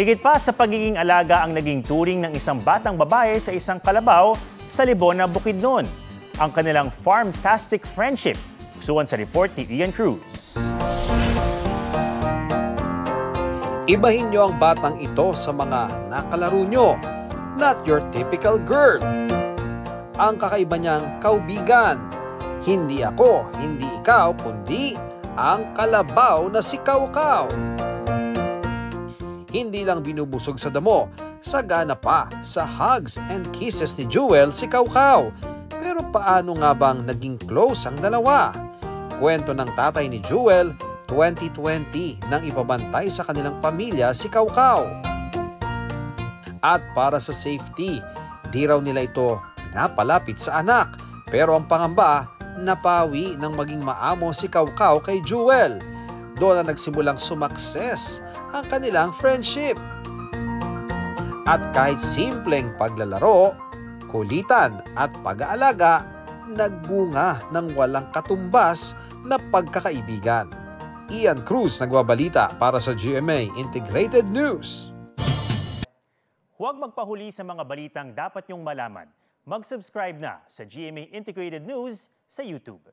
Higit pa sa pagiging alaga ang naging turing ng isang batang babae sa isang kalabaw sa Libona, Bukidnon. Ang kanilang farm-tastic friendship. Suwan sa report ni Ian Cruz. Ibahin niyo ang batang ito sa mga nakalaro niyo. Not your typical girl. Ang kakaiba niyang kaubigan. Hindi ako, hindi ikaw, kundi ang kalabaw na si Kawkaw. Hindi lang binubusog sa damo, sagana pa sa hugs and kisses ni Jewel si Kawkaw. Pero paano nga bang naging close ang dalawa? Kwento ng tatay ni Jewel, 2020 nang ipabantay sa kanilang pamilya si Kawkaw. At para sa safety, di raw nila ito napalapit sa anak. Pero ang pangamba, napawi ng maging maamo si Kawkaw kay Jewel. Doon na nagsimulang sumakses ang kanilang friendship. At kahit simpleng paglalaro, kulitan at pag-aalaga, nagbunga ng walang katumbas na pagkakaibigan. Ian Cruz nagbabalita para sa GMA Integrated News. Huwag magpahuli sa mga balitang dapat niyong malaman. Mag-subscribe na sa GMA Integrated News sa YouTube.